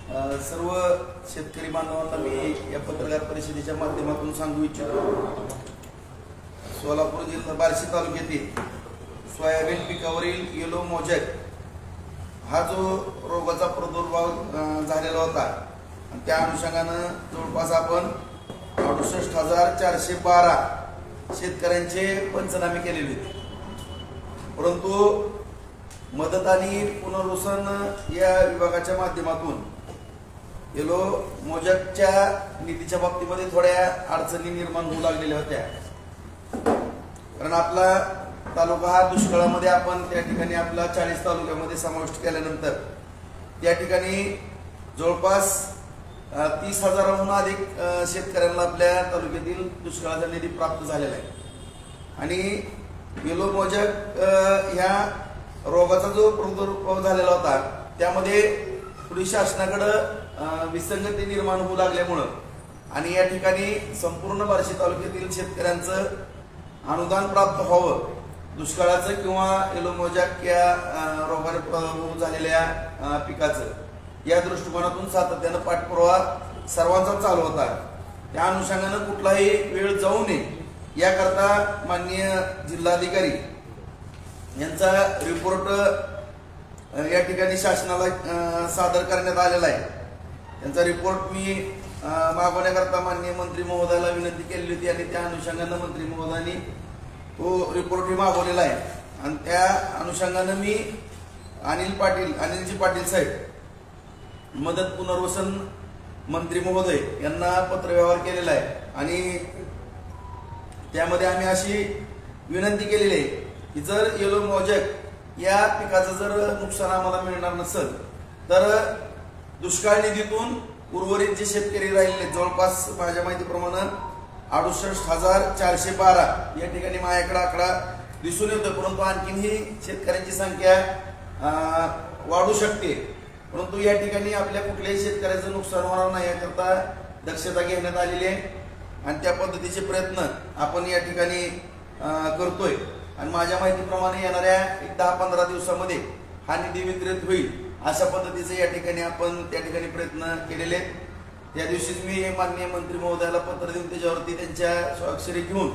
सर्व शेतकरी बांधवांना मी या पत्रकार परिषदेच्या माध्यमातून सांगू इच्छितो। सोलापूर जिल्हा बार्शी तालुक्यातील सोयाबीन पिकावरील येलो मोजॅक हा जो रोगाचा प्रादुर्भाव झालेला होता, त्या अनुषंगाने जवळपास आपण 68,412 शेतकऱ्यांचे पंचनामे केलेले होते। परंतु मदत आणि पुनर्वसन या विभागाच्या माध्यमातून येलो मोजॅकच्या निधीच्या बाबतीमध्ये थोड्या अडचणी निर्माण होऊ लागलेल्या होत्या। कारण आपला तालुका हा दुष्काळामध्ये आपण त्या ठिकाणी आपला 40 तालुक्यामध्ये समाविष्ट केल्यानंतर त्या ठिकाणी जवळपास 30,000हून अधिक शेतकऱ्यांना आपल्या तालुक्यातील दुष्काळाचा निधी प्राप्त झालेला आहे। आणि येलो मोजॅक ह्या रोगाचा जो प्रादुर्भाव झालेला होता त्यामध्ये पुढे शासनाकडे विसंगती निर्माण होऊ लागल्यामुळे आणि या ठिकाणी संपूर्ण बार्शी तालुक्यातील शेतकऱ्यांचं अनुदान प्राप्त व्हावं, दुष्काळाचं किंवा येलो मोजॅक या रोगाने प्रादुर्भाव झालेल्या पिकाचं या दृष्टिकोनातून सातत्यानं पाठपुरावा सर्वांचा चालू होता। त्या अनुषंगाने कुठलाही वेळ जाऊ नये याकरता माननीय जिल्हाधिकारी यांचा रिपोर्ट या ठिकाणी शासनाला सादर करण्यात आलेला आहे। त्यांचा रिपोर्ट मी मागवण्याकरता माननीय मंत्री महोदयाला विनंती केली होती आणि त्या अनुषंगाने मंत्री महोदयांनी तो रिपोर्ट मी मागवलेला आहे। आणि त्या अनुषंगाने मी अनिलजी पाटील साहेब मदत पुनर्वसन मंत्री महोदय यांना पत्रव्यवहार केलेला आहे आणि त्यामध्ये आम्ही अशी विनंती केलेली आहे की जर येलो मोजॅक या पिकाचं जर नुकसान आम्हाला मिळणार नसेल तर दुष्काळ निधीतून उर्वरित जे शेतकरी राहिले जवळपास माझ्या माहितीप्रमाणे 68,412 या ठिकाणी माझ्याकडे आकडा दिसून येतो। परंतु आणखीन ही शेतकऱ्यांची संख्या वाढू शकते। परंतु या ठिकाणी आपल्या कुठल्याही शेतकऱ्याचं नुकसान होणार नाही याकरता दक्षता घेण्यात आलेली आहे आणि त्या पद्धतीचे प्रयत्न आपण या ठिकाणी करतोय। आणि माझ्या माहितीप्रमाणे येणाऱ्या 10-15 दिवसामध्ये हा निधी वितरित होईल अशा पद्धतीचे या ठिकाणी आपण त्या ठिकाणी प्रयत्न केलेले आहेत। त्या दिवशीच मी माननीय मंत्री महोदयाला पत्र देऊन त्याच्यावरती त्यांच्या स्वाक्षरी घेऊन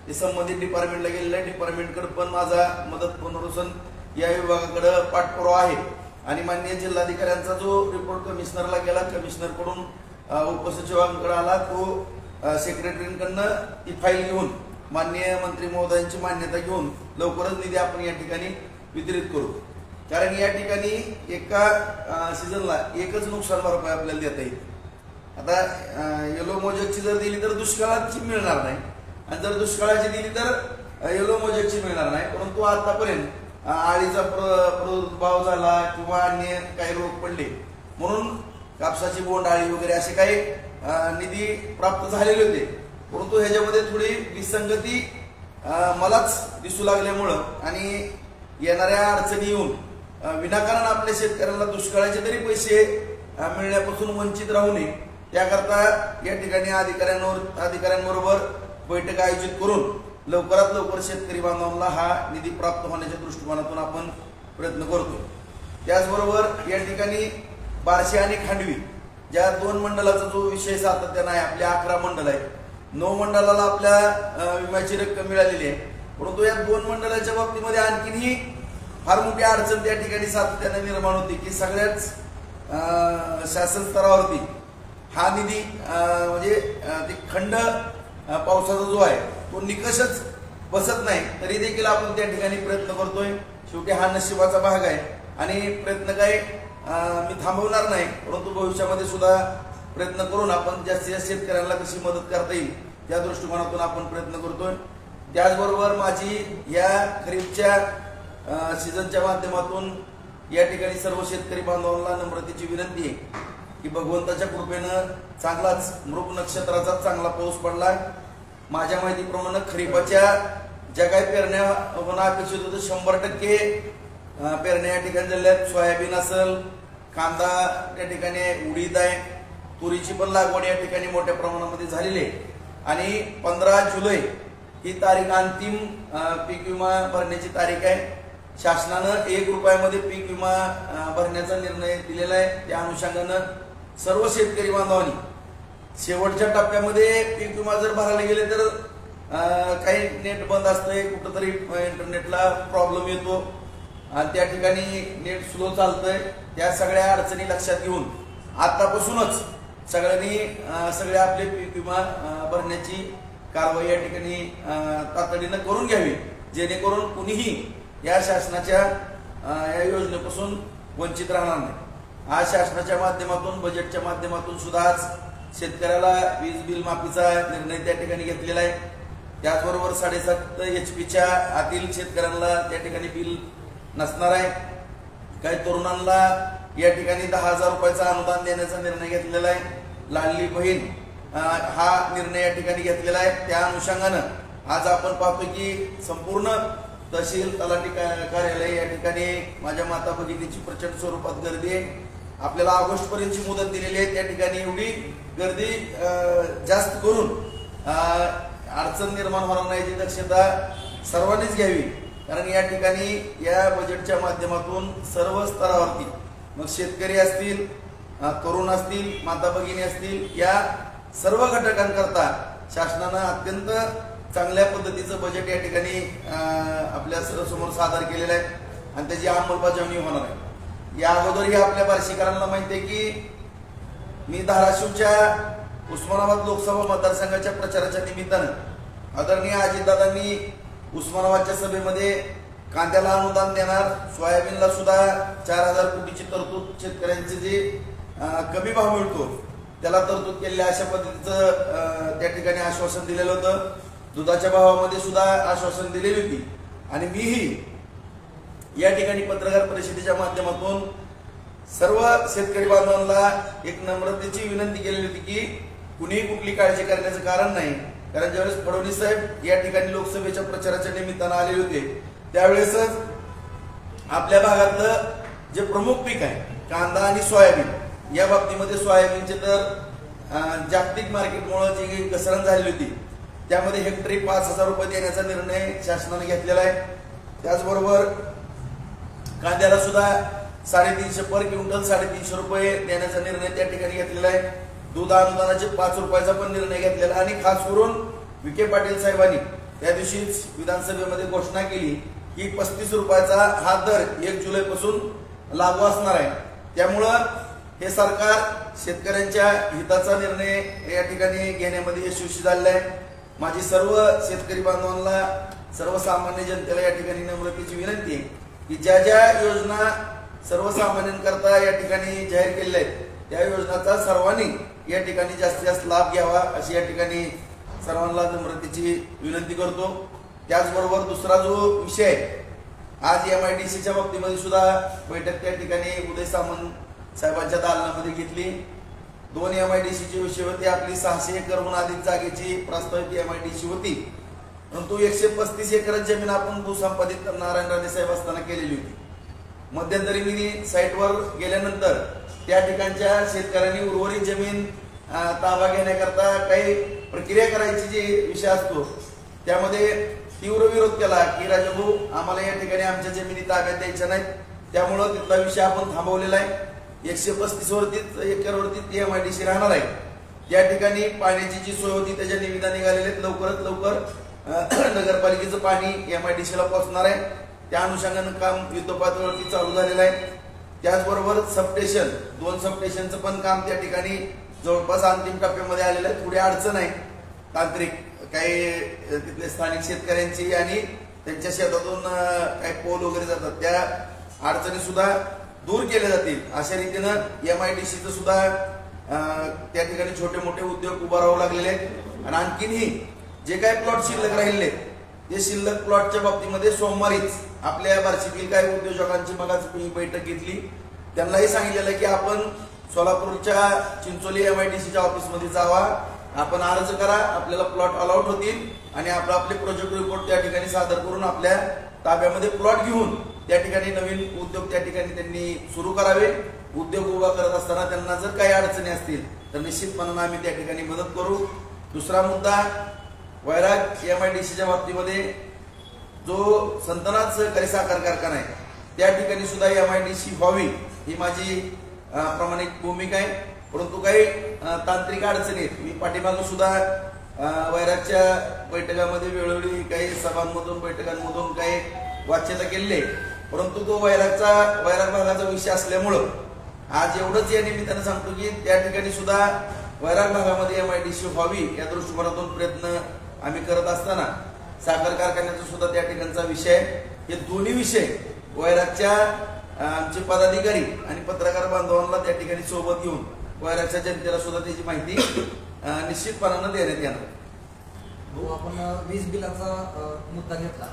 ते संबंधित डिपार्टमेंटला गेलेलं आहे। डिपार्टमेंटकडे पण माझा मदत पुनर्वसन या विभागाकडे पाठपुरावा आहे आणि माननीय जिल्हाधिकाऱ्यांचा जो रिपोर्ट कमिशनरला गेला, कमिशनरकडून उपसचिवांकडे आला, तो सेक्रेटरीकडनं ती फाईल घेऊन माननीय मंत्री महोदयांची मान्यता घेऊन लवकरच निधी आपण या ठिकाणी वितरित करू। कारण या ठिकाणी एका सीझनला एकच नुकसान भरपाई आपल्याला देता येईल। आता येलो मोजॅकची जर दिली तर दुष्काळाची मिळणार नाही आणि जर दुष्काळाची दिली तर येलो मोजॅकची मिळणार नाही। परंतु आतापर्यंत आळीचा प्रादुर्भाव झाला किंवा अन्य काही रोग पडले म्हणून कापसाची बोंडआळी वगैरे असे काही निधी प्राप्त झालेले होते। परंतु ह्याच्यामध्ये थोडी विसंगती मलाच दिसू लागल्यामुळं आणि येणाऱ्या अडचणी येऊन विनाकारण आपल्या शेतकऱ्यांना दुष्काळाचे तरी पैसे मिळण्यापासून वंचित राहू नये याकरता या ठिकाणी अधिकाऱ्यांबरोबर बैठक आयोजित करून लवकरात लवकर शेतकरी बांधवांना हा निधी प्राप्त होण्याच्या दृष्टिकोनातून आपण प्रयत्न करतो। त्याचबरोबर या ठिकाणी बार्शी आणि खांडवी ज्या 2 मंडलाचा जो विषय सातत्याने आहे, आपले 11 मंडल आहे, 9 मंडलाला आपल्या विम्याची रक्कम मिळालेली आहे। परंतु या 2 मंडलाच्या बाबतीमध्ये आणखीनही फार मोठी अडचण त्या ठिकाणी सातत्याने निर्माण होती की सगळ्याच शासन स्तरावरती हा निधी म्हणजे ते खंड पावसाचा जो आहे तो निकषच बसत नाही, तरी देखील आपण त्या ठिकाणी प्रयत्न करतोय। शेवटी हा नशिबाचा भाग आहे आणि प्रयत्न काय मी थांबवणार नाही, परंतु भविष्यामध्ये सुद्धा प्रयत्न करून आपण जास्तीत जास्त शेतकऱ्यांना कशी मदत करता येईल त्या दृष्टिकोनातून आपण प्रयत्न करतोय। त्याचबरोबर माझी या खरीपच्या सीझनच्या माध्यमातून या ठिकाणी सर्व शेतकरी बांधवांना नम्रतेची विनंती आहे की भगवंताच्या कृपेनं चांगलाच मृग नक्षत्राचा चांगला पाऊस पडला। माझ्या माहितीप्रमाणे खरीपाच्या ज्या काही पेरण्या होणं अपेक्षित होतं 100% पेरण्या या ठिकाणी झाल्यात। सोयाबीन असेल, कांदा त्या ठिकाणी, उडीद आहे, तुरीची पण लागवड या ठिकाणी मोठ्या प्रमाणामध्ये झालेली आहे आणि 15 जुलै ही तारीख अंतिम पीक विमा भरण्याची तारीख आहे। शासनानं 1 रुपयामध्ये पीक विमा भरण्याचा निर्णय दिलेला आहे। त्या अनुषंगानं सर्व शेतकरी बांधवांनी शेवटच्या टप्प्यामध्ये पीक विमा जर भरायला गेले तर काही नेट बंद असतंय, कुठंतरी इंटरनेटला प्रॉब्लेम येतो आणि त्या ठिकाणी नेट स्लो चालतंय. त्या सगळ्या अडचणी लक्षात घेऊन आतापासूनच सगळ्यांनी सगळे आपले पीक विमा भरण्याची कारवाई या ठिकाणी तातडीनं करून घ्यावी, जेणेकरून कुणीही या शासनाच्या या योजनेपासून वंचित राहणार नाही. आज शासनाच्या माध्यमातून बजेटच्या माध्यमातून सुद्धा आज शेतकऱ्याला वीज बिल माफीचा निर्णय त्या ठिकाणी घेतलेला आहे. त्याचबरोबर 7.5 HP आतील शेतकऱ्यांना त्या ठिकाणी बिल नसणार आहे. काही तरुणांना या ठिकाणी 10,000 रुपयाचं अनुदान देण्याचा निर्णय घेतलेला आहे. लाडली बहीण हा निर्णय या ठिकाणी घेतलेला आहे. त्या अनुषंगानं आज आपण पाहतो की संपूर्ण तहसील तलाठी कार्यालय या ठिकाणी माझ्या माता भगिनीची प्रचंड स्वरूपात गर्दी आहे. आपल्याला ऑगस्ट पर्यंतची मुदत दिलेली आहे. त्या ठिकाणी एवढी गर्दी जास्त करून अडचण निर्माण होणार नाही याची दक्षता सर्वांनीच घ्यावी. कारण या ठिकाणी या बजेटच्या माध्यमातून सर्व स्तरावरती मग शेतकरी असतील, तरुण असतील, माता भगिनी असतील, या सर्व घटकांकरता शासनानं अत्यंत चांगल्या पद्धतीचं बजेट या ठिकाणी आपल्या समोर सादर केलेलं आहे आणि त्याची अंमलबजावणी होणार आहे. या अगोदरही आपल्या बार्शीकरांना माहिती आहे की मी धाराशिवच्या उस्मानाबाद लोकसभा मतदारसंघाच्या प्रचाराच्या निमित्तानं आदरणीय अजितदादांनी उस्मानाबादच्या सभेमध्ये कांद्याला अनुदान देणार, सोयाबीनला सुद्धा 4,000 कोटीची तरतूद, शेतकऱ्यांचे जे कमी भाव मिळतो त्याला तरतूद केलेल्या अशा पद्धतीचं त्या ठिकाणी आश्वासन दिलेलं होतं. दुधाच्या भावामध्ये सुद्धा आश्वासन दिलेली होती आणि मीही या ठिकाणी पत्रकार परिषदेच्या माध्यमातून सर्व शेतकरी बांधवांना एक नम्रतेची विनंती केलेली होती की कुणीही कुठली काळजी करण्याचं कारण नाही. कारण ज्यावेळेस फडणवीस साहेब या ठिकाणी लोकसभेच्या प्रचाराच्या निमित्तानं आलेले होते त्यावेळेसच आपल्या भागातलं जे प्रमुख पीक आहे कांदा आणि सोयाबीन, या बाबतीमध्ये सोयाबीनचे तर जागतिक मार्केटमुळे जी घसरण झालेली होती त्यामध्ये हेक्टरी 5,000 रुपये देण्याचा निर्णय शासनाने घेतलेला आहे. त्याचबरोबर कांद्याला सुद्धा 350 पर क्विंटल 350 रुपये देण्याचा निर्णय त्या ठिकाणी घेतलेला आहे. दूध अनुदानाचे 5 रुपयाचा पण निर्णय घेतलेला आणि खास करून विखे पाटील साहेबांनी त्या दिवशीच विधानसभेमध्ये घोषणा केली की 35 रुपयाचा हा दर 1 जुलैपासून लागू असणार आहे. त्यामुळं हे सरकार शेतकऱ्यांच्या हिताचा निर्णय या ठिकाणी घेण्यामध्ये यशस्वी झालेला आहे. माझी सर्व शेतकरी बांधवांना, सर्वसामान्य जनतेला या ठिकाणी नम्रतेची विनंती आहे की ज्या ज्या योजना सर्वसामान्यांकरता या ठिकाणी जाहीर केलेल्या आहेत त्या योजनाचा सर्वांनी या ठिकाणी जास्तीत जास्त लाभ घ्यावा अशी या ठिकाणी सर्वांना नम्रतेची विनंती करतो. त्याचबरोबर दुसरा जो विषय आहे, आज MIDCच्या बाबतीमध्ये सुद्धा बैठक त्या ठिकाणी उदय सामंत साहेबांच्या दालनामध्ये घेतली. 2 MIDCचे विषय होते. आपली 600 एकरहून अधिक जागेची प्रस्तावित MIDC होती, परंतु 135 एकर जमीन आपण भूसंपादित नारायण राणे साहेब असताना केलेली होती. मध्यंतरी मी साईटवर गेल्यानंतर त्या ठिकाणच्या शेतकऱ्यांनी उर्वरित जमीन ताबा घेण्याकरता काही प्रक्रिया करायची जी विषय असतो त्यामध्ये तीव्र विरोध केला की राजाभाऊ आम्हाला या ठिकाणी आमच्या जमिनी ताब्यात द्यायच्या नाहीत. त्यामुळं तिथला विषय आपण थांबवलेला आहे. 135 एकरवरती MIDC राहणार आहे. त्या ठिकाणी पाण्याची जी सोय होती त्याच्या निविदा निघालेल्या आहेत. लवकरात लवकर नगरपालिकेचं पाणी MIDCला पोहोचणार आहे. त्या अनुषंगानं काम युद्धपातळीवरती चालू झालेलं आहे. त्याचबरोबर सबस्टेशन 2 सबस्टेशनचं पण काम त्या ठिकाणी जवळपास अंतिम टप्प्यामध्ये आलेलं आहे. थोडी अडचण आहे तांत्रिक, काही तिथले स्थानिक शेतकऱ्यांची आणि त्यांच्या शेतातून काही पोल वगैरे जातात त्या अडचणी सुद्धा दूर केल्या जातील अशा रीतीनं MIDCचं सुद्धा त्या ठिकाणी छोटे मोठे उद्योग उभारावे लागलेले आहेत. आणि आणखीनही जे काही प्लॉट शिल्लक राहिले ते शिल्लक प्लॉटच्या बाबतीमध्ये सोमवारीच आपल्या बार्शीतील काही उद्योजकांची मगाच बैठक घेतली. त्यांनाही सांगितलेलं की आपण सोलापूरच्या चिंचोली MIDCच्या ऑफिसमध्ये जावा, आपण अर्ज करा, आपल्याला प्लॉट अलॉट होतील आणि आपले प्रोजेक्ट रिपोर्ट त्या ठिकाणी सादर करून आपल्या ताब्यामध्ये प्लॉट घेऊन त्या ठिकाणी नवीन उद्योग त्या ठिकाणी त्यांनी सुरू करावे. उद्योग उभा करत असताना त्यांना जर काही अडचणी असतील तर निश्चितपणाने आम्ही त्या ठिकाणी मदत करू. दुसरा मुद्दा, वैराग MIDCच्या बाबतीमध्ये जो संतनाथ सहकारी साखर कारखाना आहे त्या ठिकाणी सुद्धा MIDC व्हावी ही माझी प्रामाणिक भूमिका आहे. परंतु काही तांत्रिक अडचणी आहेत. मी पाठीमागं सुद्धा वैरागच्या बैठकामध्ये वेळोवेळी काही सभांमधून बैठकांमधून काही वाच्यता केलेली आहे, परंतु तो वैराग भागाचा विषय असल्यामुळं आज एवढंच या निमित्तानं सांगतो की त्या ठिकाणी सुद्धा वैराग भागामध्ये MIDC व्हावी या दृष्टिकोनातून प्रयत्न आम्ही करत असताना साखर कारखान्याचा सुद्धा त्या ठिकाणचा विषय, हे दोन्ही विषय वैरागच्या आमचे पदाधिकारी आणि पत्रकार बांधवांना त्या ठिकाणी सोबत घेऊन वैरागच्या जनतेला सुद्धा त्याची माहिती निश्चितपणानं देण्यात येणार. आपण वीज बिलाचा मुद्दा घेतला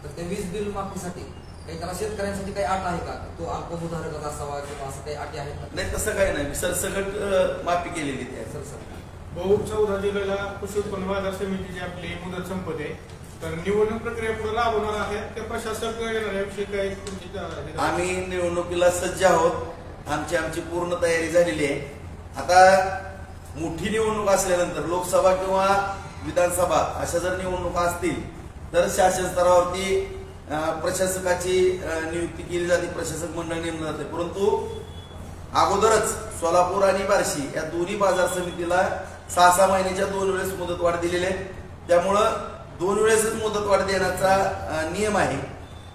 तर ते वीज बिल माफीसाठी काही त्याला शेतकऱ्यांसाठी काही अट आहे का? तो अल्पभूधारक असावा किंवा असं काही अटी आहेत का? नाही, तसं काही नाही. सरसकट माफी केलेली आहे. भाऊ 14 जुलैला कृषी उत्पन्न बाजार समितीची आपली मुदत संपत आहे, तर निवडणूक प्रक्रिया पुढे लाभणार आहे त्या प्रशासक येणार याविषयी काय तुमची? आम्ही निवडणुकीला सज्ज आहोत. आमची पूर्ण तयारी झालेली आहे. आता मोठी निवडणूक असल्यानंतर लोकसभा किंवा विधानसभा अशा जर निवडणुका असतील तर शासन स्तरावरती प्रशासकाची नियुक्ती केली जाते, प्रशासक मंडळ नेमलं जाते. परंतु अगोदरच सोलापूर आणि बार्शी या दोन्ही बाजार समितीला 6 महिन्याच्या 2 वेळेस मुदतवाढ दिलेली आहे. त्यामुळं 2 वेळेसच मुदतवाढ देण्याचा नियम आहे.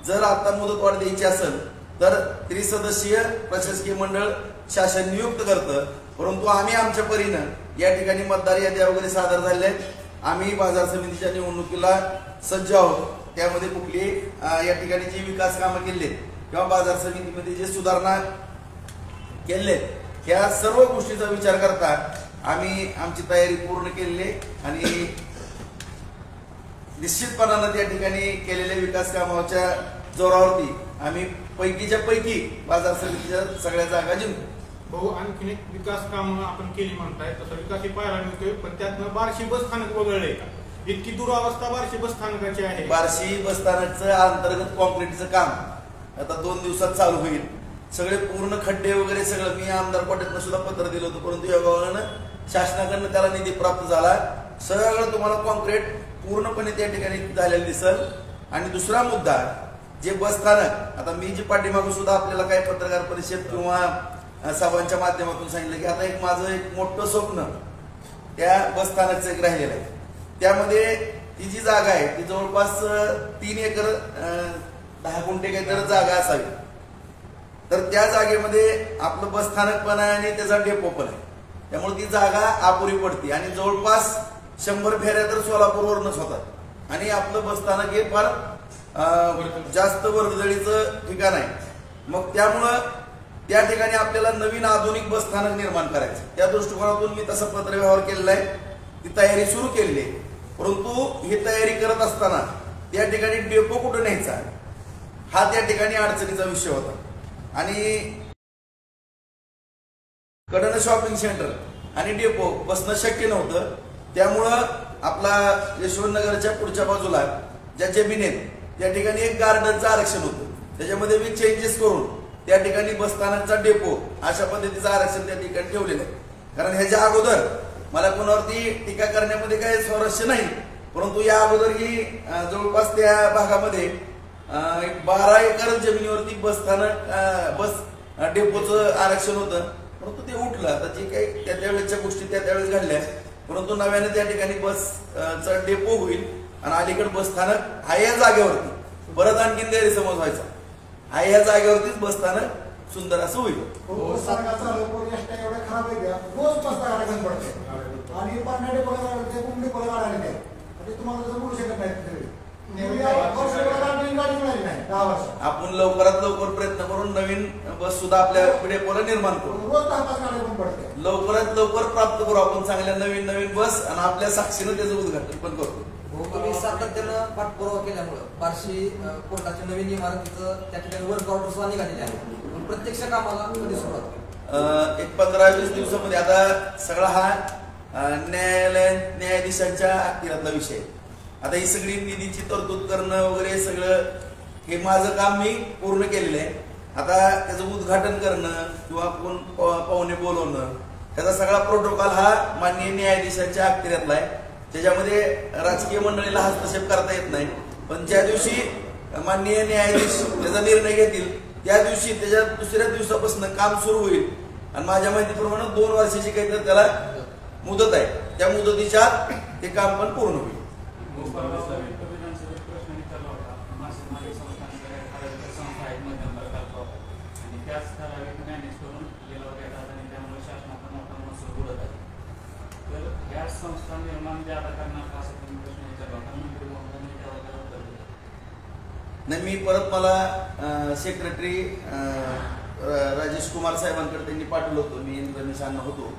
जर आता मुदतवाढ द्यायची असेल तर त्रिसदस्यीय प्रशासकीय मंडळ शासन नियुक्त करतं. परंतु आम्ही आमच्या परीनं या ठिकाणी मतदार याद्या वगैरे सादर झालेल्या आहेत. आम्ही बाजार समितीच्या निवडणुकीला सज्ज आहोत. त्यामध्ये कुठली या ठिकाणी जी विकास कामं केली किंवा बाजार समितीमध्ये जे सुधारणा केले ह्या सर्व गोष्टीचा विचार करता आम्ही आमची तयारी पूर्ण केलेली आहे आणि निश्चितपणानं त्या ठिकाणी केलेल्या विकास कामाच्या जोरावरती आम्ही पैकीच्या पैकी बाजार समितीच्या सगळ्या जागा जिंकू. भाऊ, आणखीन एक विकास काम आपण केली म्हणताय, तसा विकास पाहायला मिळतोय, पण त्यातनं बार्शी बस स्थानक वगळलंय का? इतकी दुरावस्था बार्शी बस स्थानकाची आहे. बार्शी बस स्थानकचं अंतर्गत कॉन्क्रीटचं काम आता 2 दिवसात चालू होईल. सगळे पूर्ण खड्डे वगैरे सगळं मी आमदार पाटीलनं सुद्धा पत्र दिलं होतं, परंतु योगायोगानं शासनाकडनं त्याला निधी प्राप्त झाला. सगळं तुम्हाला कॉन्क्रीट पूर्णपणे त्या ठिकाणी झालेलं दिसल. आणि दुसरा मुद्दा, जे बस स्थानक आता मी जी पाठीमागून सुद्धा आपल्याला काही पत्रकार परिषद किंवा सभांच्या माध्यमातून सांगितलं की आता एक माझं एक मोठं स्वप्न त्या बस स्थानकचं एक राहिलेलं आहे. त्यामध्ये ती जी जागा आहे ती जवळपास 3 एकर 10 गुंठे काहीतरी जागा असावी. तर त्या जागेमध्ये आपलं बस स्थानक पण आहे आणि त्याचा डेपो पण आहे. त्यामुळे ती जागा अपुरी पडते आणि जवळपास 100 फेऱ्या तर सोलापूरवरूनच होतात आणि आपलं बस स्थानक हे फार जास्त वर्दळीचं ठिकाण आहे. मग त्यामुळं त्या ठिकाणी आपल्याला नवीन आधुनिक बस स्थानक निर्माण करायचं, त्या दृष्टिकोनातून मी तसा पत्रव्यवहार केलेला आहे. ती तयारी सुरू केलेली आहे. परंतु ही तयारी करत असताना त्या ठिकाणी डेपो कुठं न्यायचा हा त्या ठिकाणी अडचणीचा विषय होता. आणि कडनं शॉपिंग सेंटर आणि डेपो बसणं शक्य नव्हतं. त्यामुळं आपला यशवंतनगरच्या पुढच्या बाजूला ज्या जमीन आहेत त्या ठिकाणी एक गार्डनचं आरक्षण होतं. त्याच्यामध्ये मी चेंजेस करून त्या ठिकाणी बसस्थानकचा डेपो अशा पद्धतीचं आरक्षण त्या ठिकाणी ठेवलेलं आहे. कारण ह्याच्या अगोदर मला कोणावरती टीका करण्यामध्ये काही स्वारस्य नाही, परंतु या अगोदर ही जवळपास त्या भागामध्ये 12 एकर जमिनीवरती बस डेपोचं आरक्षण होतं. परंतु ते उठलं. आता जे काही त्यावेळेसच्या गोष्टी त्यावेळेस घडल्या, परंतु नव्याने त्या ठिकाणी बसचा डेपो होईल आणि अलीकडे बस स्थानक आहे या जागेवरती. परत आणखीन गैरसमज व्हायचा, आहे या जागेवरतीच बस स्थानक सुंदर असं होईल. आपण लवकरात लवकर प्रयत्न करून नवीन बस सुद्धा आपल्या डेपोला निर्माण करू. लवकरात लवकर प्राप्त करू आपण चांगल्या नवीन बस आणि आपल्या साक्षीनं त्याचं उद्घाटन पण करतो. तुम्ही सातत्यानं पाठपुरावा केल्यामुळं बार्शी कोर्टाच्या नवीन इमारतीचं त्या ठिकाणी वर्क ऑर्डर सुद्धा निघालेले आहे. प्रत्यक्ष कामाला कधी सुरुवात? एक 15-20 दिवसामध्ये. आता सगळा हा न्यायाधीशांच्या अखत्यारीतला विषय. आता ही सगळी निधीची तरतूद करणं वगैरे सगळं हे माझं काम मी पूर्ण केलेलं आहे. आता त्याचं उद्घाटन करणं किंवा कोण पाहुणे बोलवणं त्याचा सगळा प्रोटोकॉल हा माननीय न्यायाधीशांच्या अखत्यारीतला आहे. त्याच्यामध्ये राजकीय मंडळीला हस्तक्षेप करता येत नाही. पण ज्या दिवशी माननीय न्यायाधीश त्याचा निर्णय घेतील त्या दिवशी त्याच्या दुसऱ्या दिवसापासून काम सुरू होईल आणि माझ्या माहितीप्रमाणे 2 वर्षाची काहीतरी त्याला मुदत आहे. त्या मुदतीच्या आत ते काम पण पूर्ण होईल. नाही, मी परत मला सेक्रेटरी राजेश कुमार साहेबांकडे त्यांनी पाठवलं होतं. मी रमेश अण्णा होतो,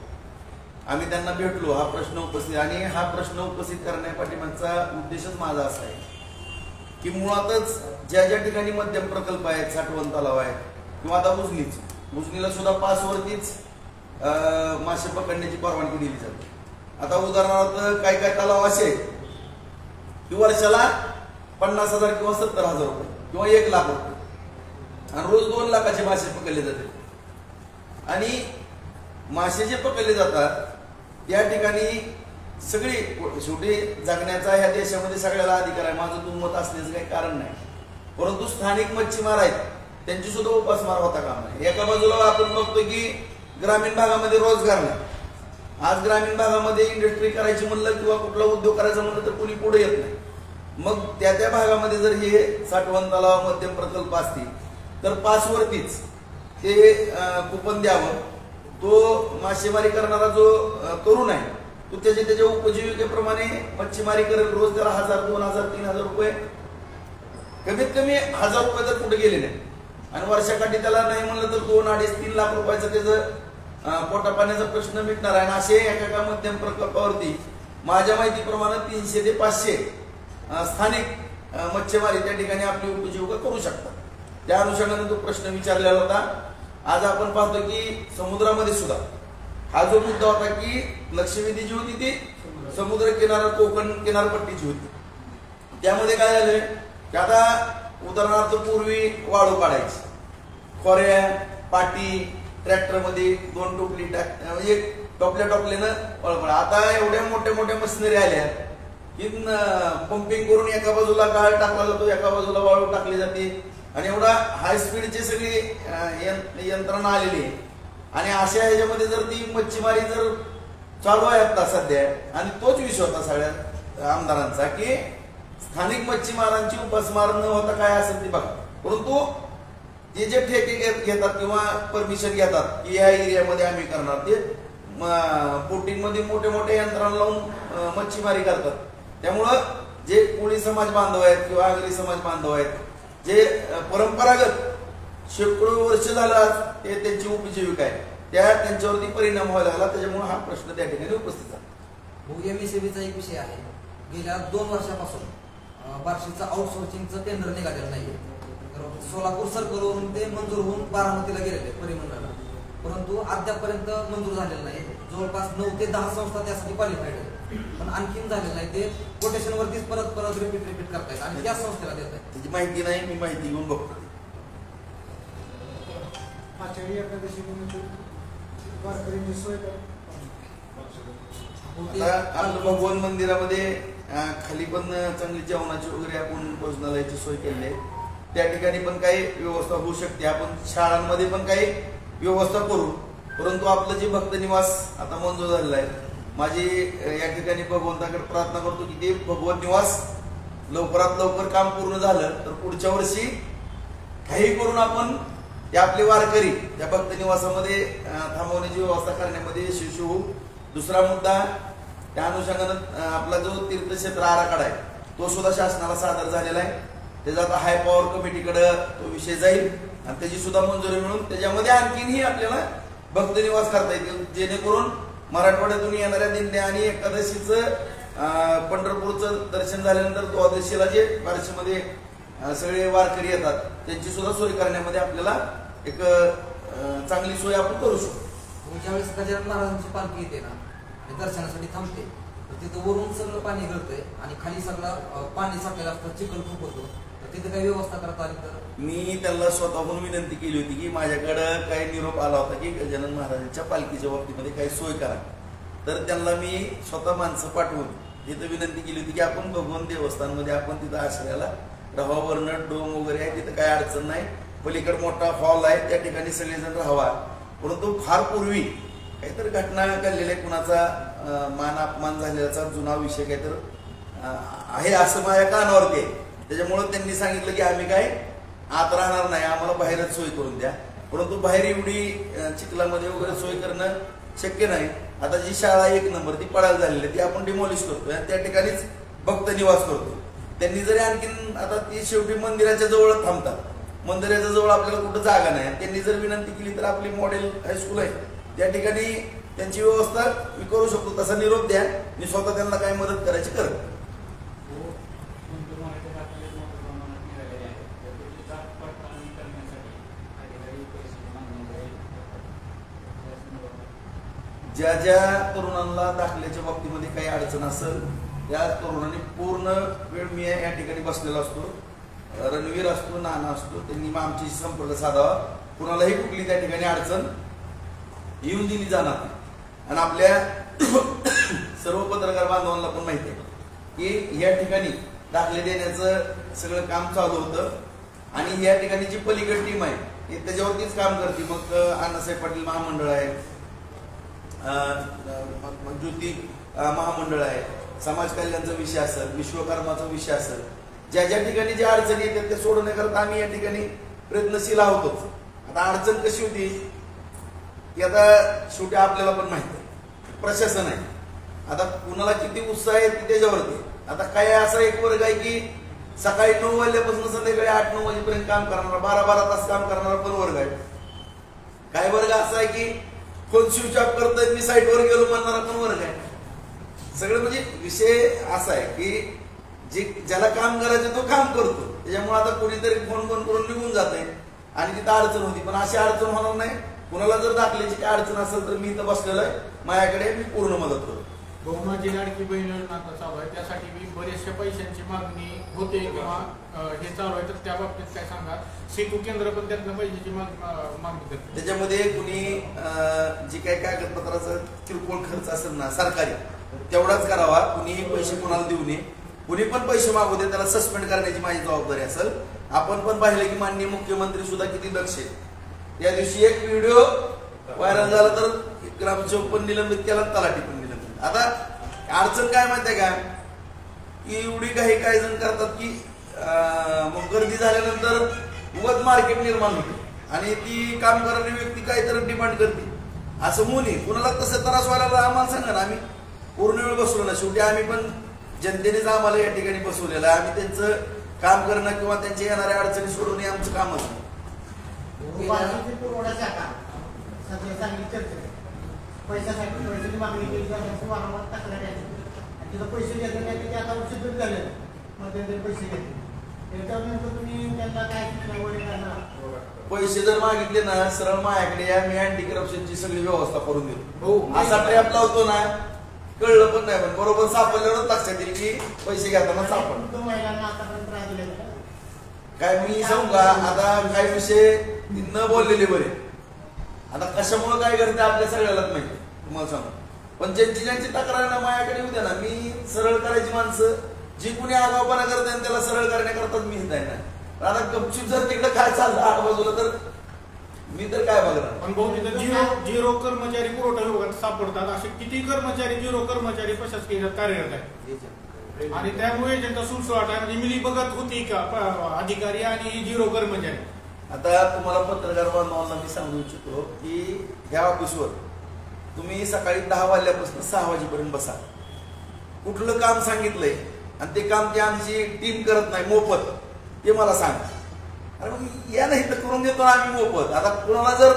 आम्ही त्यांना भेटलो. हा प्रश्न उपस्थित आणि हा प्रश्न उपस्थित करण्यापाठीमागचा उद्देशच माझा असा आहे की मुळातच ज्या ज्या ठिकाणी मध्यम प्रकल्प आहेत, साठवण तलाव आहेत किंवा आता उजनीला सुद्धा 5 वरतीच मासे पकडण्याची परवानगी दिली जाते. आता उदाहरणार्थ काय काय तलाव असे की वर्षाला 50,000 किंवा 70,000 रुपये किंवा 1 लाख रुपये आणि रोज 2 लाखाचे मासे पकडले जाते. आणि मासे जे पकडले जातात या ठिकाणी सगळी शेवटी जगण्याचा ह्या देशामध्ये सगळ्याला अधिकार आहे, माझं दुमत असण्याचं काही कारण नाही. परंतु स्थानिक मच्छीमार आहेत त्यांची सुद्धा उपासमार होता कामा नये. एका बाजूला आपण बघतो की ग्रामीण भागामध्ये रोजगार नाही. आज ग्रामीण भागामध्ये इंडस्ट्री करायची म्हणलं किंवा कुठला उद्योग करायचा म्हणलं तर कुणी पुढे येत नाही. मग त्या भागामध्ये जर हे साठवण तलाव मध्यम प्रकल्प असतील तर 5 वरतीच ते कुपन द्यावं. तो मासेमारी करणारा जो तरुण आहे तो त्याच्या उपजीविकेप्रमाणे मच्छीमारी करेल. रोज त्याला 1,000, 2,000, 3,000 रुपये कमीत कमी 1,000 रुपये जर कुठे गेले नाही आणि वर्षाकाठी त्याला नाही म्हणलं तर 2, 2.5, 3 लाख रुपयाचा त्याचं पोटा पाण्याचा प्रश्न मिटणार आहे. आणि असे एका मध्यम प्रकल्पावरती माझ्या माहितीप्रमाणे 300 ते 500 स्थानिक मच्छीमारी त्या ठिकाणी आपली उपजीविका करू शकतात. त्या अनुषंगाने तो प्रश्न विचारलेला होता. आज आपण पाहतो की समुद्रामध्ये सुद्धा हा जो मुद्दा होता की लक्षवेधी जी होती ती समुद्र किनारा कोकण किनारपट्टीची होती. त्यामध्ये काय झालंय की आता उदाहरणार्थ पूर्वी वाळू काढायची, खोऱ्या पाटी ट्रॅक्टरमध्ये 2 टोपली म्हणजे टोपल्यानं पळपळ. आता एवढ्या मोठ्या मशिनरी आल्या की पंपिंग करून एका बाजूला गाळ टाकला जातो, एका बाजूला वाळू टाकली जाते आणि एवढा हाय स्पीडची सगळी यंत्रणा आलेली आहे. आणि अशा ह्याच्यामध्ये जर ती मच्छीमारी जर चालू आहे आता सध्या आणि तोच विषय होता सगळ्या आमदारांचा की स्थानिक मच्छीमारांची उपासमार न होता काय असेल ते बघा. परंतु ते जे ठेके घेतात किंवा परमिशन घेतात की या एरियामध्ये आम्ही करणार ते बोटिंग मध्ये मोठे यंत्रणा लावून मच्छीमारी करतात. त्यामुळं जे कोळी समाज बांधव आहेत किंवा आगरी समाज बांधव आहेत जे परंपरागत शेकडो वर्ष झालं ते त्यांची उपजीविका आहे त्यांच्यावरती परिणाम व्हायला लागला. त्याच्यामुळे हा प्रश्न त्या ठिकाणी उपस्थित आहे. एमएसएबीचा एक विषय आहे. गेल्या 2 वर्षापासून बार्शीचं आउटसोर्सिंगचं टेंडर निघालेलं नाहीये. सोलापूर सर्कलवरून ते मंजूर होऊन बारामतीला गेलेले परिमंडळाला, परंतु अद्यापर्यंत मंजूर झालेलं नाही. जवळपास 9 ते 10 संस्था त्यासाठी क्वालिफाईड आहेत पण आणखीन झालेलं नाही. ते कोटेशन वरतीच परत रिपीट करतायत आणि त्या संस्थेला देत आहेत. त्याची माहिती नाही, मी माहिती घेऊन बघतो. आपलं भगवान मंदिरामध्ये खाली पण चांगली जेवणाची वगैरे आपण भोजनालयाची सोय केली आहे. त्या ठिकाणी पण काही व्यवस्था होऊ शकते. आपण शाळांमध्ये पण काही व्यवस्था करू. परंतु आपलं जे भक्त निवास आता मंजूर झालेलं आहे, माझी या ठिकाणी भगवंताकडे प्रार्थना करतो की ते भगवत निवास लवकरात लवकर काम पूर्ण झालं तर पुढच्या वर्षी काही करून आपण ते आपले वारकरी त्या भक्त निवासामध्ये थांबवण्याची व्यवस्था करण्यामध्ये यशस्वी होऊ. दुसरा मुद्दा, त्या अनुषंगानं आपला जो तीर्थक्षेत्र आराखडा आहे तो सुद्धा शासनाला सादर झालेला आहे. त्याचा आता हाय पॉवर कमिटीकडे तो विषय जाईल आणि त्याची सुद्धा मंजुरी मिळून त्याच्यामध्ये आणखीनही आपल्याला भक्त निवास करता येतील, जेणेकरून मराठवाड्यातून येणाऱ्या दिंड्या आणि एकादशीचं पंढरपूरचं दर्शन झाल्यानंतर द्वादशीला जे बार्शीमध्ये सगळे वारकरी येतात त्यांची सुद्धा सोय करण्यामध्ये आपल्याला एक चांगली सोय आपण करू शकतो. ज्यावेळेस गजानन महाराजांची पालखी येते ना आणि दर्शनासाठी थांबते तर तिथं वरून सगळं पाणी गळतंय आणि खाली सगळं पाणी साठलेलं असतं, चिखल खूप होतो. तर तिथे काही व्यवस्था करता आली तर? मी त्यांना स्वतःहून विनंती केली होती की माझ्याकडं काही निरोप आला होता की गजानन महाराजांच्या पालखीच्या बाबतीमध्ये काही सोय करा. तर त्यांना मी स्वतः माणसं पाठवून तिथं विनंती केली होती की आपण भगवान देवस्थानमध्ये आपण तिथं आश्रयाला राहावं. डोम वगैरे आहे, तिथं काही अडचण नाही. पलीकडे मोठा हॉल आहे, त्या ठिकाणी सगळेजण राहावा. परंतु फार पूर्वी काहीतरी घटना घडलेल्या, कुणाचा मान अपमान झालेल्याचा जुना विषय काहीतरी आहे असं माझ्या कानावरती आहे. त्याच्यामुळं त्यांनी सांगितलं की आम्ही काय आत राहणार नाही, आम्हाला बाहेरच सोय करून द्या. परंतु बाहेर एवढी चिखलामध्ये वगैरे सोय करणं शक्य नाही. आता जी शाळा 1 नंबर ती पडायला झालेली आहे ती आपण डिमॉलिश करतोय आणि त्या ठिकाणीच भक्त निवास करतो. त्यांनी जरी आणखीन आता ती शेवटी मंदिराच्या जवळ थांबतात, मंदिराच्या जवळ आपल्याला कुठं जागा नाही. त्यांनी जर विनंती केली तर आपली मॉडेल हायस्कूल आहे त्या ठिकाणी त्यांची व्यवस्था मी करू शकतो. तसा निरोप द्या, मी स्वतः त्यांना काय मदत करायची करत. ज्या ज्या तरुणांना दाखल्याच्या बाबतीमध्ये काही अडचण असेल त्या तरुणांनी पूर्ण वेळ मी या ठिकाणी बसलेला असतो. रणवीर असतो, नाना असतो, त्यांनी मग आमच्याशी संपर्क साधावा. कुणालाही कुठली त्या ठिकाणी अडचण येऊन दिली जाणार नाही. आणि आपल्या सर्व पत्रकार बांधवांना पण माहिती आहे की या ठिकाणी दाखले देण्याचं सगळं काम चालू होतं आणि या ठिकाणी जी पलीकड टीम आहे ती त्याच्यावरतीच काम करते. मग अण्णासाहेब पाटील महामंडळ आहे, ज्योती महामंडळ आहे, समाज कल्याणचा विषय असेल, विश्वकर्माचा विषय असेल, ज्या ज्या ठिकाणी ज्या अडचणी येतात त्या सोडवण्याकरता आम्ही या ठिकाणी प्रयत्नशील आहोतच. आता अडचण कशी होती की आता शेवटी आपल्याला पण माहिती आहे प्रशासन आहे. आता कुणाला किती उत्साह आहे त्याच्यावरती. आता काय असा एक वर्ग आहे की सकाळी 9 वाजल्यापासून संध्याकाळी 8-9 वाजेपर्यंत काम करणारा, 12-12 तास काम करणारा पण वर्ग आहे. काय वर्ग असा आहे की कोण स्विच ऑफ करतोय मी साईटवर गेलो म्हणणारा पण वर्ग आहे. सगळं म्हणजे विषय असा आहे की जे ज्याला काम करायचं तो काम करतो. त्याच्यामुळे आता कोणीतरी फोन करून निघून जाते आणि तिथं अडचण होती. पण अशी अडचण होणार नाही. कुणाला जर दाखल्याची काय अडचण असेल तर मी इथं बसलेलो आहे, माझ्याकडे मी पूर्ण मदत करतो. बहुमाजी लाडकी बहीण योजना चालू आहे, त्यासाठी मी बरेचशा पैशांची मागणी होते किंवा हे चालू आहे, तर त्या बाबतीत काय सांगा. सेतू केंद्र पण त्यातनं पैशाची मागणी करते. त्याच्यामध्ये कुणी जी काही कागदपत्राचा किरकोळ खर्च असेल ना सरकारी तेवढाच करावा. कुणीही पैसे कुणाला देऊ नये. कुणी पण पैसे मागू दे त्याला सस्पेंड करण्याची माझी जबाबदारी असेल. आपण पण पाहिलं की माननीय मुख्यमंत्री सुद्धा किती दक्ष आहे. या दिवशी एक व्हिडिओ व्हायरल झाला तर ग्रामसेवक पण निलंबित केला, तलाठी पण निलंबित. आता अडचण काय माहितीये का की एवढी काही जण करतात की मग गर्दी झाल्यानंतर उगाच मार्केट निर्माण होते आणि ती काम करणारी व्यक्ती काहीतरी डिमांड करते असं होऊ नये. कुणाला तसं त्रास व्हायला आम्हाला सांगा ना, आम्ही पूर्ण वेळ बसलो ना. शेवटी आम्ही पण जनतेनेच आम्हाला या ठिकाणी बसवलेलं आहे. आम्ही त्यांचं काम करणं किंवा त्यांच्या येणाऱ्या अडचणी सोडवणे हे आमचं कामच नाही. पैशासाठी पैशाची मागणी केली जाते, वारंवार तक्रार आहे आणि तिथं पैसे घेतले नाही ते आता उशीर झाले मध्यंतरी पैसे घेतले. त्याच्यानंतर तुम्ही त्यांना काय करणार? पैसे जर मागितले ना सरळ माझ्याकडे या, मी अँटी करप्शनची सगळी व्यवस्था करून देतो. असा ट्रॅप लावतो ना कळलं पण नाही, पण बरोबर सापडल्यावरच लक्षात येईल की पैसे घेताना सापडलं. महिलांना आतापर्यंत त्रास दिलेला काय मी सांगू का, आता काही विषय न बोललेले बरे. आता कशामुळे काय करते आपल्या सगळ्यालाच माहिती, तुम्हाला सांगू. पण ज्यांची तक्रार ना माझ्याकडे येऊ द्या ना, मी सरळ करायची माणसं जी कुणी आगाऊपणा करते त्याला सरळ करण्याकरताच मी हित आहे. आता गपचूप जर तिकडे काय चाललं 8 बाजूला तर मी तर काय बघणार. पण बहुतेक झिरो कर्मचारी पुरवठा विभागात सापडतात. असे किती कर्मचारी झिरो कर्मचारी प्रशासकीय कार्यरत आहेत आणि त्यामुळे त्यांचा सुळसुळाट आहे. म्हणजे मिली बघत होती का अधिकारी आणि झिरो कर्मचारी. आता तुम्हाला पत्रकार बांधवांना मी सांगू इच्छितो की ह्या ऑफिसवर तुम्ही सकाळी 10 वाजल्यापासून 6 वाजेपर्यंत बसा. कुठलं काम सांगितलंय आणि ते काम ती आमची टीम करत नाही मोफत ते मला सांगा. अरे मग या नाही तर करून देतो आम्ही मोफत. आता कुणाला जर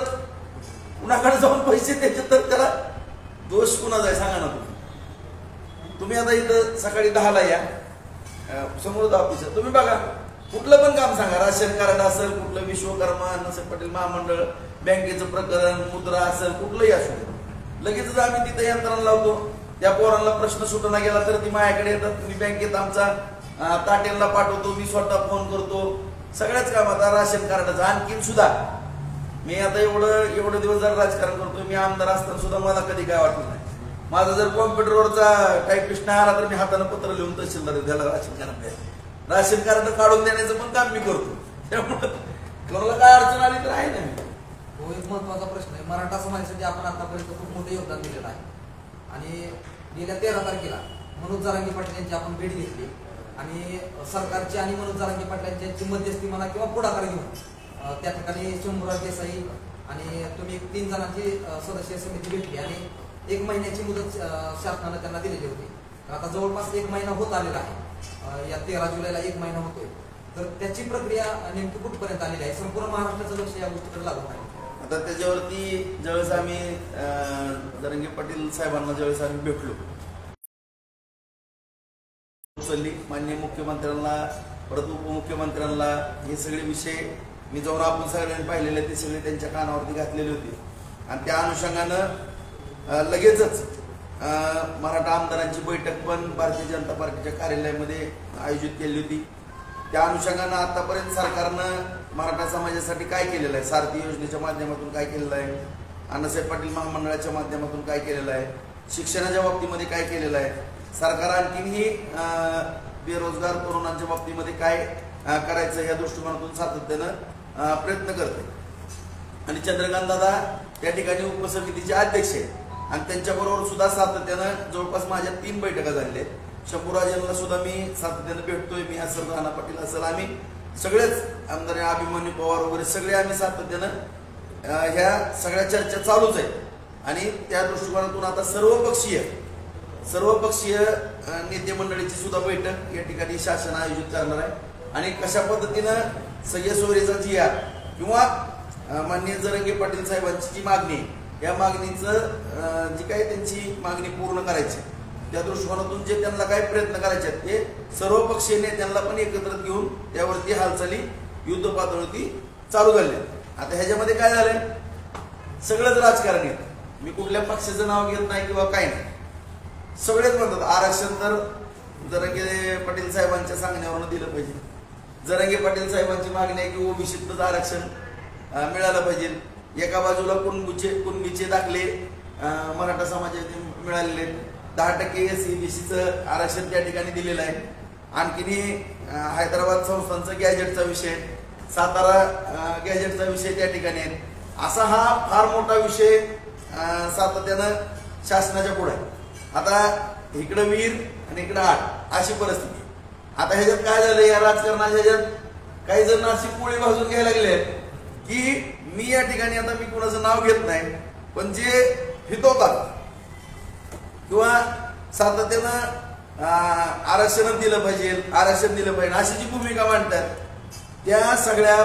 कुणाकडे जाऊन पैसे द्यायचे तर त्याला दोष कुणाचा आहे सांगा ना तुम्ही. आता इथं सकाळी 10ला या समोर ऑफिस आहे, तुम्ही बघा कुठलं पण काम सांगा. राशन कार्ड असेल, कुठलं विश्वकर्मा, अण्णासाहेब पाटील महामंडळ, बँकेचं प्रकरण, मुद्रा असेल, कुठलंही असू लगेचच आम्ही तिथे यंत्रणा लावतो. त्या पोरांना प्रश्न सुटना गेला तर ती माझ्याकडे येतात. तुम्ही बँकेत आमचा ताटेलला पाठवतो, मी स्वतः फोन करतो. सगळ्याच कामात राशन कार्डाचं आणखीन सुद्धा मी आता एवढे दिवस जर राजकारण करतोय, मी आमदार असताना सुद्धा मला कधी काय वाटलं नाही. माझा जर कॉम्प्युटरवरचा टाईपिस्ट नाही आला तर मी हाताने पत्र लिहून तहसीलदार त्याला राशन कार्ड काढून देण्याचं पण काम मी करतो. त्यामुळे कोणाला काय अडचण आली तर आहे ना. तो एक महत्वाचा प्रश्न आहे. मराठा समाजासाठी आपण आतापर्यंत खूप मोठं योगदान दिलेलं आहे आणि गेल्या 13 तारखेला मनोज जरांगे पाटील यांची आपण भेट घेतली आणि सरकारची आणि मनोज जरांगे पाटील यांची मध्यस्थी म्हणा किंवा पुढाकार घेऊन त्या ठिकाणी शंभूराज देसाई आणि तुम्ही 3 जणांची सदस्य समिती भेटली आणि 1 महिन्याची मुदत शासनानं त्यांना दिलेली होती. तर आता जवळपास 1 महिना होत आलेला आहे. या 13 जुलैला 1 महिना होतोय. तर त्याची प्रक्रिया नेमकी कुठपर्यंत आलेली आहे? संपूर्ण महाराष्ट्राचं लक्ष या गोष्टीकडे लागून आहे. आता त्याच्यावरती ज्यावेळेस आम्ही जरांगे पाटील साहेबांना ज्यावेळेस आम्ही भेटलो, माननीय मुख्यमंत्र्यांना परत उपमुख्यमंत्र्यांना हे सगळे विषय मी जाऊन आपण सगळ्यांनी पाहिलेले ते सगळे त्यांच्या कानावरती घातलेले होते आणि त्या अनुषंगानं लगेचच मराठा आमदारांची बैठक पण भारतीय जनता पार्टीच्या कार्यालयामध्ये आयोजित केली होती. त्या अनुषंगानं आतापर्यंत सरकारनं मराठा समाजासाठी काय केलेलं आहे, सारथी योजनेच्या माध्यमातून काय केलेलं आहे, अण्णासाहेब पाटील महामंडळाच्या माध्यमातून काय केलेलं आहे, शिक्षणाच्या बाबतीमध्ये काय केलेलं आहे, सरकार आणखीनही बेरोजगार तरुणांच्या बाबतीमध्ये काय करायचं या दृष्टिकोनातून सातत्यानं प्रयत्न करते. आणि चंद्रकांत दादा त्या ठिकाणी उपसमितीचे अध्यक्ष आहेत आणि त्यांच्याबरोबर सुद्धा सातत्यानं जवळपास माझ्या 3 बैठका झालेल्या आहेत. शंभूराजांना सुद्धा मी सातत्यानं भेटतोय. मी असेल, राणा पाटील असेल, आम्ही सगळेच आमदार अभिमन्यू पवार वगैरे सगळे आम्ही सातत्यानं ह्या सगळ्या चर्चा चालूच आहेत आणि त्या दृष्टिकोनातून आता सर्वपक्षीय नेते मंडळीची सुद्धा बैठक या ठिकाणी शासन आयोजित करणार आहे आणि कशा पद्धतीनं सह्य सोयरीचा जिया किंवा माननीय जरांगे पाटील साहेबांची जी मागणी आहे या मागणीचं जी काही त्यांची मागणी पूर्ण करायची त्या दृष्टिकोनातून जे त्यांना काही प्रयत्न करायचे आहेत ते सर्वपक्षीय नेत्यांना पण एकत्रित घेऊन त्यावरती हालचाली युद्ध पातळीवरती चालू झाले. आता ह्याच्यामध्ये काय झालंय, सगळंच राजकारण येतं. मी कुठल्या पक्षाचं नाव घेत नाही किंवा काय नाही, सगळेच म्हणतात आरक्षण तर जरांगे पाटील साहेबांच्या सांगण्यावरून दिलं पाहिजे. जरांगे पाटील साहेबांची मागणी आहे की ओबीसीतच आरक्षण मिळालं पाहिजे. एका बाजूला कुणबीचे दाखले मराठा समाजाचे मिळालेले, 10% SC/BCचं आरक्षण त्या ठिकाणी दिलेलं आहे. आणखीन हैदराबाद संस्थांचा गॅजेटचा विषय, सातारा गॅजेटचा विषय त्या ठिकाणी आहे. असा हा फार मोठा विषय सातत्यानं शासनाच्या पुढे आहे. आता इकडं वीर आणि इकडं आठ अशी परिस्थिती. आता ह्याच्यात काय झालं, या राजकारणाच्या ह्याच्यात काही जण अशी पोळी भाजून घ्यायला लागले की मी या ठिकाणी, आता मी कोणाचं नाव घेत नाही, पण जे हितवतात किंवा सातत्यानं आरक्षण दिलं पाहिजे अशी जी भूमिका मांडतात त्या सगळ्या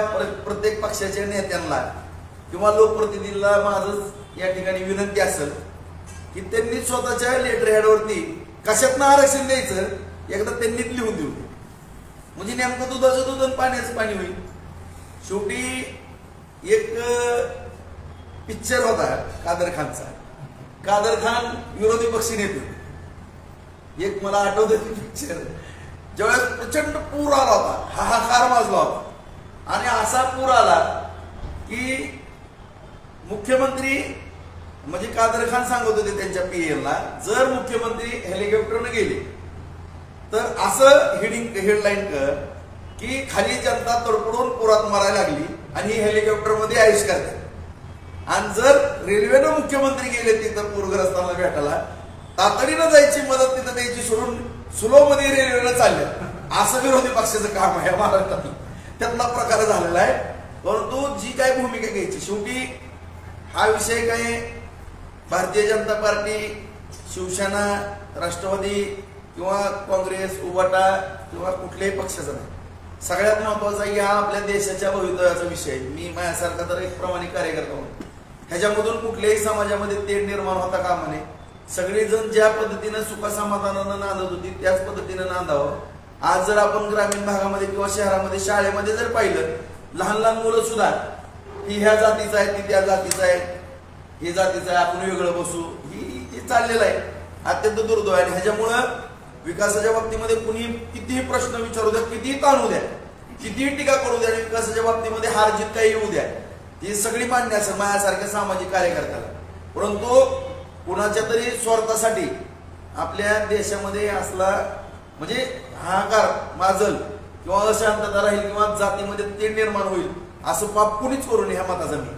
प्रत्येक पक्षाच्या नेत्यांना किंवा लोकप्रतिनिधीला माझं या ठिकाणी विनंती असेल की त्यांनी स्वतःच्या लेटर हेडवरती कशातनं आरक्षण द्यायचं एकदा त्यांनीच लिहून देऊ, म्हणजे नेमकं दुधाचं दूध आणि पाण्याचं पाणी होईल. शेवटी एक पिक्चर होता कादर खानचा, कादर खान विरोधी पक्षी नेते, एक मला आठवतं पिक्चर, ज्यावेळेस प्रचंड पूर आला होता, हाहाकार माजला होता आणि असा पूर आला की मुख्यमंत्री म्हणजे कादर खान सांगत होते त्यांच्या PA-ला, जर मुख्यमंत्री हेलिकॉप्टरने गेले तर असं हेडलाईन कर की खाली जनता तडफडून पुरात मारायला लागली आणि हेलिकॉप्टर मध्ये आयुष करते, आणि जर रेल्वेनं मुख्यमंत्री गेले तिथं पूरग्रस्तांना भेटायला तातडीनं जायची मदत तिथं द्यायची सोडून स्लो मध्ये रेल्वेनं चालल्या, असं विरोधी पक्षाचं काम आहे महाराष्ट्रात. त्यातला प्रकार झालेला आहे. परंतु जी काय भूमिका घ्यायची, शेवटी हा विषय काय भारतीय जनता पार्टी, शिवसेना, राष्ट्रवादी किंवा काँग्रेस, उबाटा किंवा कुठल्याही पक्षाचा नाही. सगळ्यात महत्वाचा या आपल्या देशाच्या भवितव्याचा विषय. मी माझ्यासारखा तर एक प्रामाणिक कार्यकर्ता म्हणून ह्याच्यामधून कुठल्याही समाजामध्ये तेढ निर्माण होता कामा नये. सगळेजण ज्या पद्धतीनं सुखसमाधानानं नांदत होती त्याच पद्धतीनं नांदावं. आज जर आपण ग्रामीण भागामध्ये किंवा शहरामध्ये शाळेमध्ये जर पाहिलं, लहान लहान मुलं सुद्धा ही ह्या जातीचं आहे, ती त्या जातीचं आहे, हे जातीचं आहे, आपण वेगळं बसू, ही चाललेलं आहे. अत्यंत दुर्दैव आहे. ह्याच्यामुळं विकासाच्या बाबतीमध्ये कुणी कितीही प्रश्न विचारू द्या, कितीही ताणू द्या, कितीही टीका करू द्या, विकासाच्या बाबतीमध्ये हार जीत काही येऊ द्या, ती सगळी मान्य असेल माझ्यासारख्या सामाजिक कार्यकर्त्याला. परंतु कुणाच्या तरी स्वार्थासाठी आपल्या देशामध्ये असला म्हणजे हाहाकार माजल किंवा अशांतता राहील किंवा जातीमध्ये तेढ निर्माण होईल असं पाप कुणीच करू नये ह्या मताचा मी